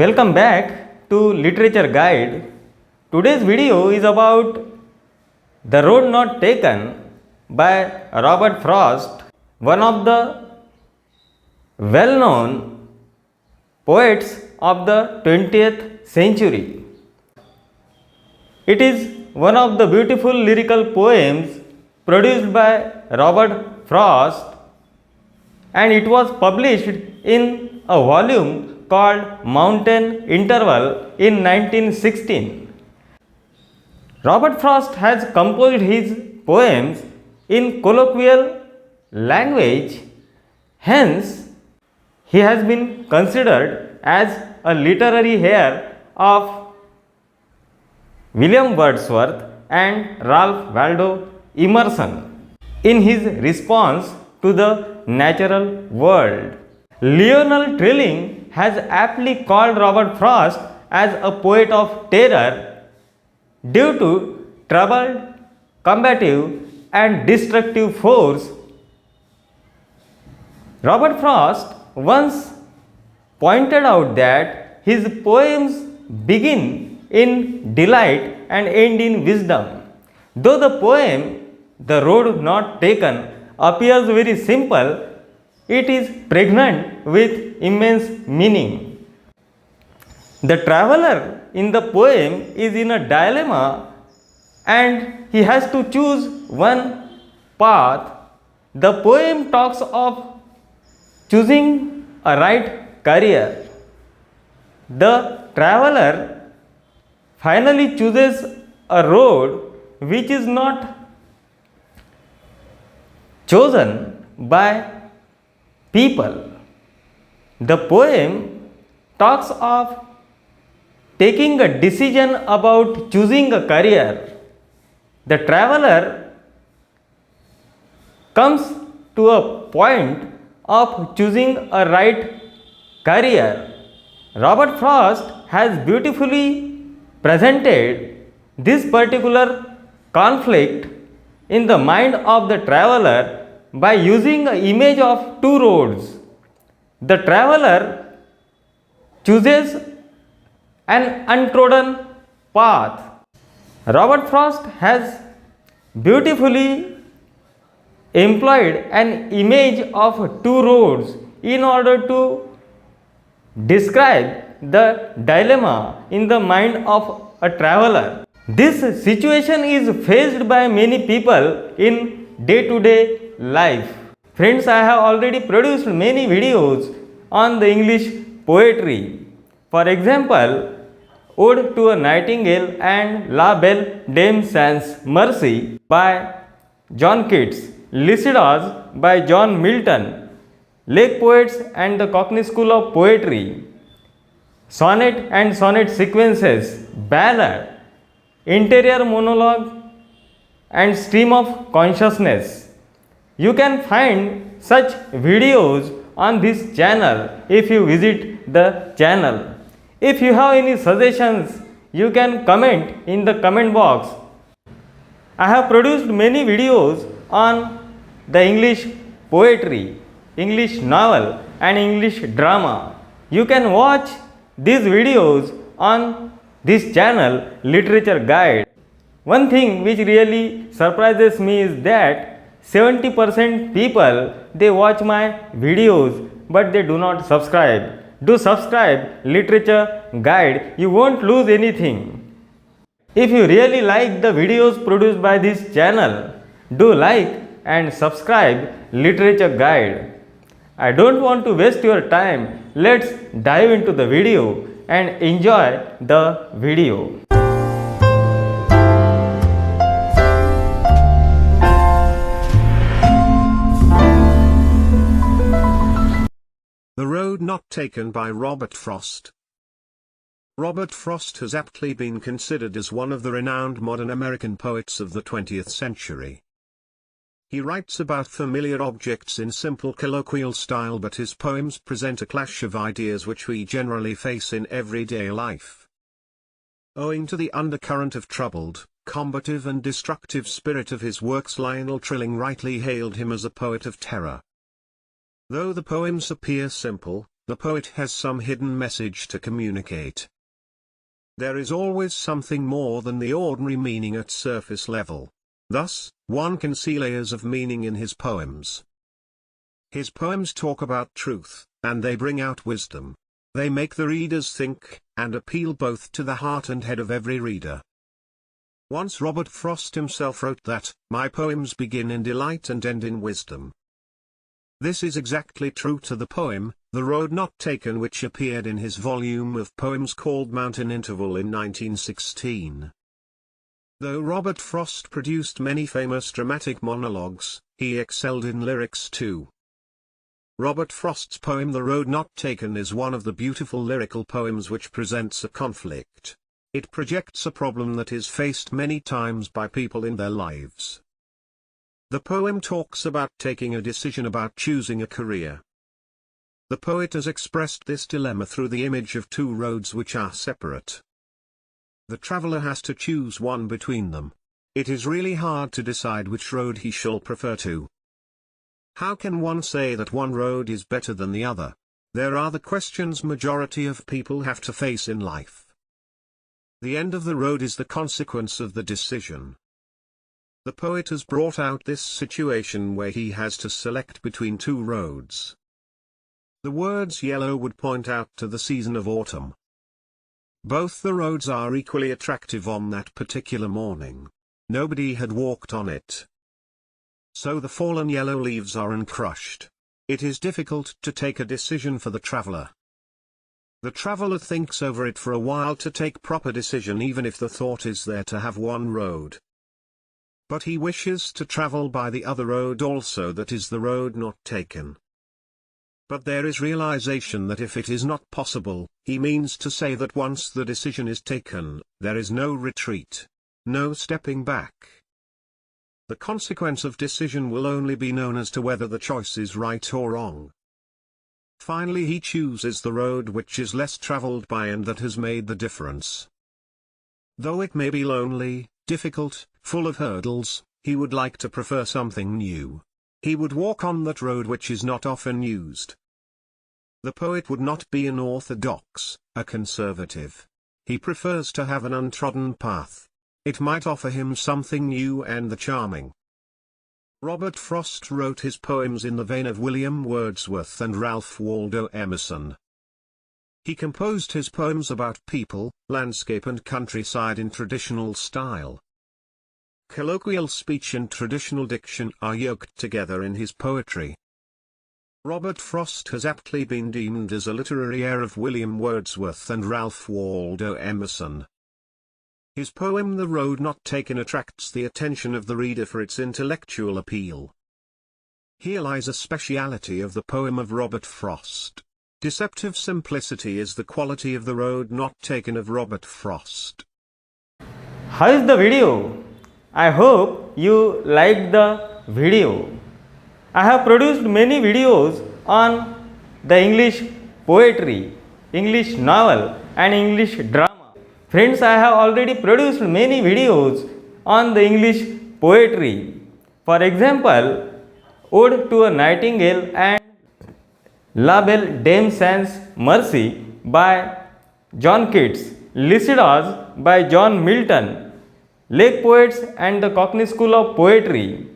Welcome back to Literature Guide. Today's video is about The Road Not Taken by Robert Frost, one of the well-known poets of the 20th century. It is one of the beautiful lyrical poems produced by Robert Frost, and it was published in a volume called Mountain Interval in 1916. Robert Frost has composed his poems in colloquial language, hence he has been considered as a literary heir of William Wordsworth and Ralph Waldo Emerson in his response to the natural world. Lionel Trilling has aptly called Robert Frost as a poet of terror due to troubled, combative and destructive force. Robert Frost once pointed out that his poems begin in delight and end in wisdom. Though the poem The Road Not Taken appears very simple, it is pregnant with immense meaning. The traveler in the poem is in a dilemma and he has to choose one path. The poem talks of choosing a right career. The traveler finally chooses a road which is not chosen by people. The poem talks of taking a decision about choosing a career. The traveler comes to a point of choosing a right career. Robert Frost has beautifully presented this particular conflict in the mind of the traveler by using an image of two roads. The traveler chooses an untrodden path. Robert Frost has beautifully employed an image of two roads in order to describe the dilemma in the mind of a traveler. This situation is faced by many people in day-to-day life. Friends, I have already produced many videos on the English poetry. For example, Ode to a Nightingale and La Belle Dame Sans Mercy by John Keats, Lycidas by John Milton, Lake Poets and the Cockney School of Poetry, Sonnet and Sonnet Sequences, Ballad, Interior Monologue and Stream of Consciousness. You can find such videos on this channel if you visit the channel. If you have any suggestions, you can comment in the comment box. I have produced many videos on the English poetry, English novel and English drama. You can watch these videos on this channel, Literature Guide. One thing which really surprises me is that 70% people, they watch my videos but they do not subscribe. Do subscribe Literature Guide, you won't lose anything. If you really like the videos produced by this channel, do like and subscribe Literature Guide. I don't want to waste your time. Let's dive into the video and enjoy the video. The Road Not Taken by Robert Frost. Robert Frost has aptly been considered as one of the renowned modern American poets of the 20th century. He writes about familiar objects in simple colloquial style, but his poems present a clash of ideas which we generally face in everyday life. Owing to the undercurrent of troubled, combative and destructive spirit of his works, Lionel Trilling rightly hailed him as a poet of terror. Though the poems appear simple, The poet has some hidden message to communicate. There is always something more than the ordinary meaning at surface level. Thus, one can see layers of meaning in his poems. His poems talk about truth, and they bring out wisdom. They make the readers think, and appeal both to the heart and head of every reader. Once Robert Frost himself wrote that, "My poems begin in delight and end in wisdom." This is exactly true to the poem, The Road Not Taken, which appeared in his volume of poems called Mountain Interval in 1916. Though Robert Frost produced many famous dramatic monologues, he excelled in lyrics too. Robert Frost's poem The Road Not Taken is one of the beautiful lyrical poems which presents a conflict. It projects a problem that is faced many times by people in their lives. The poem talks about taking a decision about choosing a career. The poet has expressed this dilemma through the image of two roads which are separate. The traveler has to choose one between them. It is really hard to decide which road he shall prefer to. How can one say that one road is better than the other? There are the questions majority of people have to face in life. The end of the road is the consequence of the decision. The poet has brought out this situation where he has to select between two roads. The words yellow would point out to the season of autumn. Both the roads are equally attractive on that particular morning. Nobody had walked on it. So the fallen yellow leaves are uncrushed. It is difficult to take a decision for the traveler. The traveler thinks over it for a while to take proper decision, even if the thought is there to have one road. But he wishes to travel by the other road also, that is the road not taken. But there is realization that if it is not possible, he means to say that once the decision is taken, there is no retreat, no stepping back. The consequence of decision will only be known as to whether the choice is right or wrong. Finally he chooses the road which is less traveled by and that has made the difference. Though it may be lonely, difficult, full of hurdles, he would like to prefer something new. He would walk on that road which is not often used. The poet would not be an orthodox, a conservative. He prefers to have an untrodden path. It might offer him something new and charming. Robert Frost wrote his poems in the vein of William Wordsworth and Ralph Waldo Emerson. He composed his poems about people, landscape and countryside in traditional style. Colloquial speech and traditional diction are yoked together in his poetry. Robert Frost has aptly been deemed as a literary heir of William Wordsworth and Ralph Waldo Emerson. His poem The Road Not Taken attracts the attention of the reader for its intellectual appeal. Here lies a speciality of the poem of Robert Frost. Deceptive simplicity is the quality of The Road Not Taken of Robert Frost. How is the video? I hope you liked the video. I have produced many videos on the English poetry, English novel and English drama. Friends, I have already produced many videos on the English poetry. For example, Ode to a Nightingale and La Belle Dame Sans Mercy by John Keats, Lycidas by John Milton, Lake Poets and the Cockney School of Poetry,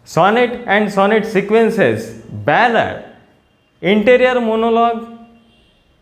Sonnet and Sonnet Sequences, Ballad, Interior Monologue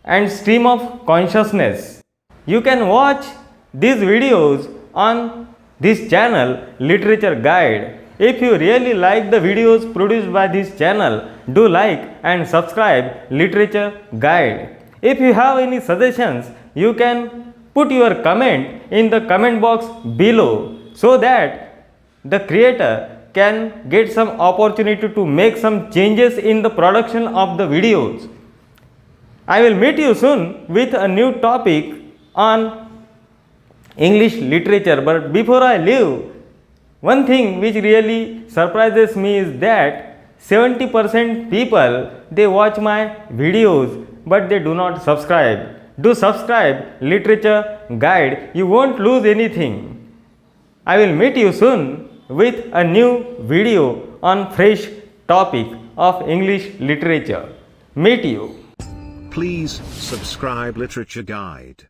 and Stream of Consciousness. You can watch these videos on this channel, Literature Guide. If you really like the videos produced by this channel, do like and subscribe Literature Guide. If you have any suggestions, you can put your comment in the comment box below so that the creator can get some opportunity to make some changes in the production of the videos. I will meet you soon with a new topic on English literature, but before I leave, one thing which really surprises me is that 70% people, they watch my videos but they do not subscribe. Do subscribe Literature Guide, you won't lose anything. I will meet you soon with a new video on fresh topic of English literature. Meet you. Please subscribe Literature Guide.